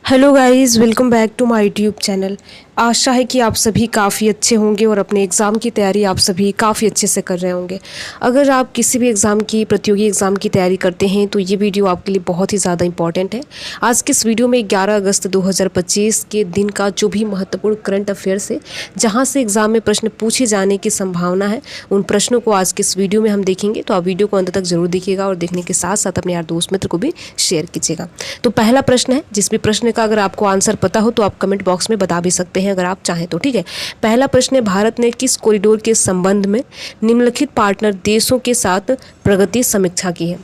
Hello guys, welcome back to my YouTube channel. आशा है कि आप सभी काफ़ी अच्छे होंगे और अपने एग्ज़ाम की तैयारी आप सभी काफ़ी अच्छे से कर रहे होंगे। अगर आप किसी भी एग्ज़ाम की प्रतियोगी एग्ज़ाम की तैयारी करते हैं तो ये वीडियो आपके लिए बहुत ही ज़्यादा इंपॉर्टेंट है। आज के इस वीडियो में 11 अगस्त 2025 के दिन का जो भी महत्वपूर्ण करंट अफेयर्स है, जहाँ से एग्ज़ाम में प्रश्न पूछे जाने की संभावना है, उन प्रश्नों को आज के इस वीडियो में हम देखेंगे। तो आप वीडियो को अंत तक जरूर देखिएगा और देखने के साथ साथ अपने यार दोस्त मित्र को भी शेयर कीजिएगा। तो पहला प्रश्न है, जिस भी प्रश्न का अगर आपको आंसर पता हो तो आप कमेंट बॉक्स में बता भी सकते हैं अगर आप चाहें तो। ठीक है, पहला प्रश्न है, भारत ने किस कॉरिडोर के संबंध में निम्नलिखित पार्टनर देशों के साथ प्रगति समीक्षा की है।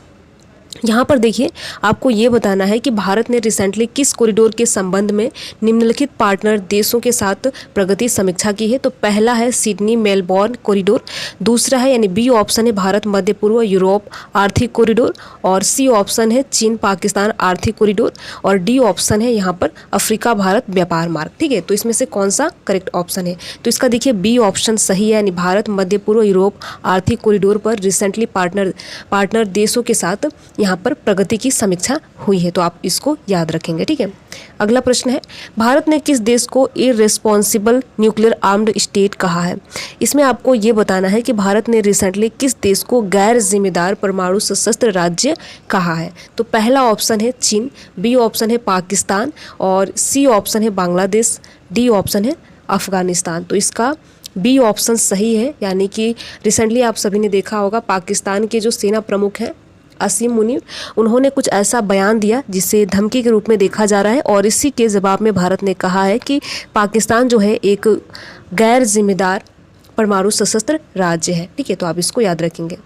यहाँ पर देखिए, आपको ये बताना है कि भारत ने रिसेंटली किस कॉरिडोर के संबंध में निम्नलिखित पार्टनर देशों के साथ प्रगति समीक्षा की है। तो पहला है सिडनी मेलबोर्न कॉरिडोर, दूसरा है यानी बी ऑप्शन है भारत मध्य पूर्व यूरोप आर्थिक कॉरिडोर, और सी ऑप्शन है चीन पाकिस्तान आर्थिक कॉरिडोर, और डी ऑप्शन है यहाँ पर अफ्रीका भारत व्यापार मार्ग। ठीक है, तो इसमें से कौन सा करेक्ट ऑप्शन है। तो इसका देखिए बी ऑप्शन सही है, यानी भारत मध्य पूर्व यूरोप आर्थिक कॉरिडोर पर रिसेंटली पार्टनर देशों के साथ यहाँ पर प्रगति की समीक्षा हुई है। तो आप इसको याद रखेंगे। ठीक है, अगला प्रश्न है, भारत ने किस देश को इररेस्पॉन्सिबल न्यूक्लियर आर्म्ड स्टेट कहा है। इसमें आपको ये बताना है कि भारत ने रिसेंटली किस देश को गैर जिम्मेदार परमाणु सशस्त्र राज्य कहा है। तो पहला ऑप्शन है चीन, बी ऑप्शन है पाकिस्तान, और सी ऑप्शन है बांग्लादेश, डी ऑप्शन है अफगानिस्तान। तो इसका बी ऑप्शन सही है, यानी कि रिसेंटली आप सभी ने देखा होगा पाकिस्तान के जो सेना प्रमुख हैं असीम मुनीर, उन्होंने कुछ ऐसा बयान दिया जिसे धमकी के रूप में देखा जा रहा है, और इसी के जवाब में भारत ने कहा है कि पाकिस्तान जो है एक गैर जिम्मेदार परमाणु सशस्त्र राज्य है। ठीक है, तो आप इसको याद रखेंगे।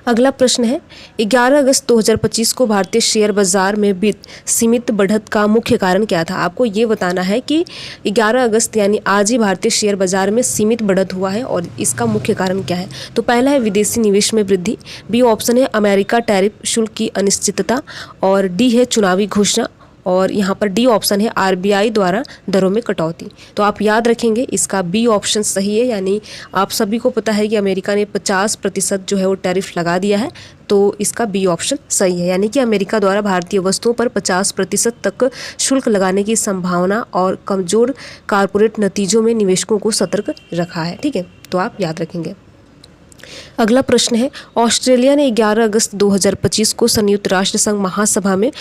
अगला प्रश्न है, 11 अगस्त 2025 को भारतीय शेयर बाजार में सीमित बढ़त का मुख्य कारण क्या था। आपको ये बताना है कि 11 अगस्त यानी आज ही भारतीय शेयर बाजार में सीमित बढ़त हुआ है और इसका मुख्य कारण क्या है। तो पहला है विदेशी निवेश में वृद्धि, बी ऑप्शन है अमेरिका टैरिफ शुल्क की अनिश्चितता, और डी है चुनावी घोषणा, और यहाँ पर डी ऑप्शन है आरबीआई द्वारा दरों में कटौती। तो आप याद रखेंगे इसका बी ऑप्शन सही है, यानी आप सभी को पता है कि अमेरिका ने 50% जो है वो टैरिफ लगा दिया है। तो इसका बी ऑप्शन सही है, यानी कि अमेरिका द्वारा भारतीय वस्तुओं पर 50% तक शुल्क लगाने की संभावना और कमजोर कारपोरेट नतीजों में निवेशकों को सतर्क रखा है। ठीक है, तो आप याद रखेंगे। अगला प्रश्न है, ऑस्ट्रेलिया ने 11 अगस्त 2025 को संयुक्त राष्ट्र संघ महासभा में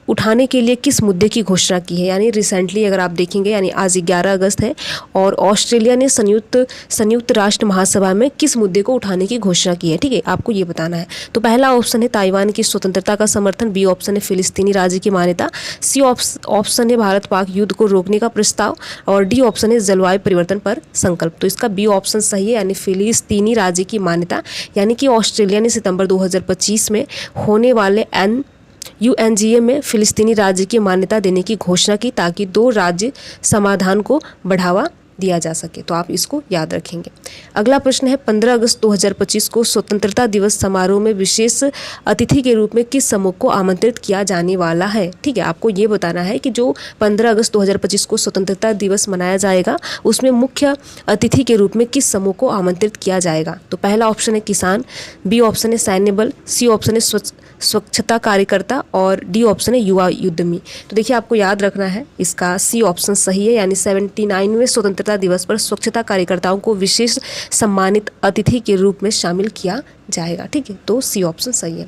उठाने के लिए किस मुद्दे की घोषणा की है। यानी रिसेंटली अगर आप देखेंगे, यानी आज 11 अगस्त है और ऑस्ट्रेलिया ने संयुक्त राष्ट्र महासभा में किस मुद्दे को उठाने की घोषणा की है। ठीक है, आपको ये बताना है। तो पहला ऑप्शन है ताइवान की स्वतंत्रता का समर्थन, बी ऑप्शन है फिलिस्तीनी राज्य की मान्यता, सी ऑप्शन है भारत पाक युद्ध को रोकने का प्रस्ताव, और डी ऑप्शन है जलवायु परिवर्तन पर संकल्प। तो इसका बी ऑप्शन सही है, यानी फिलिस्तीनी राज्य की मान्यता, यानी कि ऑस्ट्रेलिया ने सितंबर 2025 में होने वाले UNGA में फिलिस्तीनी राज्य की मान्यता देने की घोषणा की, ताकि दो राज्य समाधान को बढ़ावा दिया जा सके। तो आप इसको याद रखेंगे। अगला प्रश्न है, 15 अगस्त 2025 को स्वतंत्रता दिवस समारोह में विशेष अतिथि के रूप में किस समूह को आमंत्रित किया जाने वाला है। ठीक है, आपको ये बताना है कि जो 15 अगस्त 2025 को स्वतंत्रता दिवस मनाया जाएगा उसमें मुख्य अतिथि के रूप में किस समूह को आमंत्रित किया जाएगा। तो पहला ऑप्शन है किसान, बी ऑप्शन है सैन्य बल, सी ऑप्शन है स्वच्छता कार्यकर्ता, और डी ऑप्शन है युवा उद्यमी। तो देखिए आपको याद रखना है इसका सी ऑप्शन सही है, यानी 79वें स्वतंत्रता दिवस पर स्वच्छता कार्यकर्ताओं को विशेष सम्मानित अतिथि के रूप में शामिल किया जाएगा। ठीक है, तो सी ऑप्शन सही है।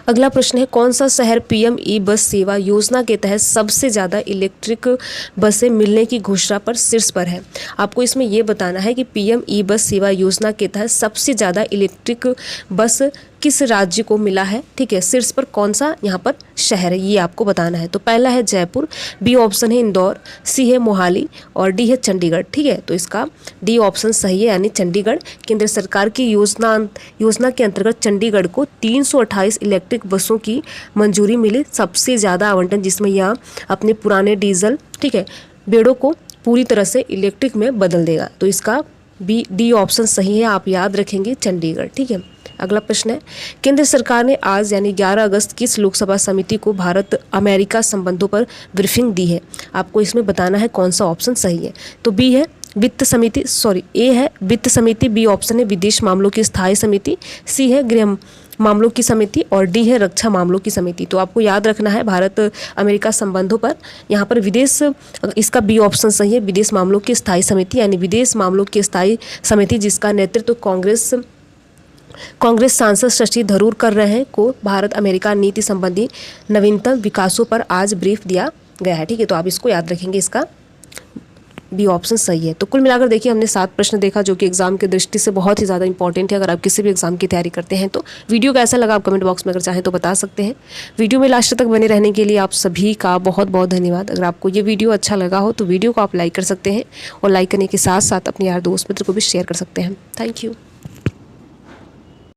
अगला प्रश्न है, कौन सा शहर PM ई बस सेवा योजना के तहत सबसे ज़्यादा इलेक्ट्रिक बसें मिलने की घोषणा पर शीर्ष पर है। आपको इसमें यह बताना है कि PM ई बस सेवा योजना के तहत सबसे ज़्यादा इलेक्ट्रिक बस किस राज्य को मिला है। ठीक है, शीर्ष पर कौन सा यहाँ पर शहर है ये आपको बताना है। तो पहला है जयपुर, बी ऑप्शन है इंदौर, सी है मोहाली, और डी है चंडीगढ़। ठीक है, तो इसका डी ऑप्शन सही है, यानी चंडीगढ़। केंद्र सरकार की योजना के अंतर्गत चंडीगढ़ को 328 इलेक्ट्रिक बसों की मंजूरी मिली, सबसे ज़्यादा आवंटन, जिसमें यह अपने पुराने डीजल बेड़ों को पूरी तरह से इलेक्ट्रिक में बदल देगा। तो इसका डी ऑप्शन सही है, आप याद रखेंगे चंडीगढ़। ठीक है, अगला प्रश्न है, केंद्र सरकार ने आज यानी 11 अगस्त किस लोकसभा समिति को भारत अमेरिका संबंधों पर ब्रीफिंग दी है। आपको इसमें बताना है कौन सा ऑप्शन सही है। तो बी है ए है वित्त समिति, बी ऑप्शन है विदेश मामलों की स्थायी समिति, सी है मामलों की समिति और डी है रक्षा मामलों की समिति। तो आपको याद रखना है भारत अमेरिका संबंधों पर, यहाँ पर विदेश, इसका बी ऑप्शन सही है, विदेश मामलों की स्थायी समिति, यानी विदेश मामलों की स्थायी समिति जिसका नेतृत्व कांग्रेस सांसद शशि थरूर कर रहे हैं, को भारत अमेरिका नीति संबंधी नवीनतम विकासों पर आज ब्रीफ दिया गया है। ठीक है, तो आप इसको याद रखेंगे, इसका बी ऑप्शन सही है। तो कुल मिलाकर देखिए हमने 7 प्रश्न देखा जो कि एग्जाम की दृष्टि से बहुत ही ज़्यादा इंपॉर्टेंट है। अगर आप किसी भी एग्जाम की तैयारी करते हैं तो वीडियो कैसा लगा आप कमेंट बॉक्स में अगर चाहें तो बता सकते हैं। वीडियो में लास्ट तक बने रहने के लिए आप सभी का बहुत बहुत धन्यवाद। अगर आपको ये वीडियो अच्छा लगा हो तो वीडियो को आप लाइक कर सकते हैं और लाइक करने के साथ साथ अपने यार दोस्त मित्र को भी शेयर कर सकते हैं। Thank you.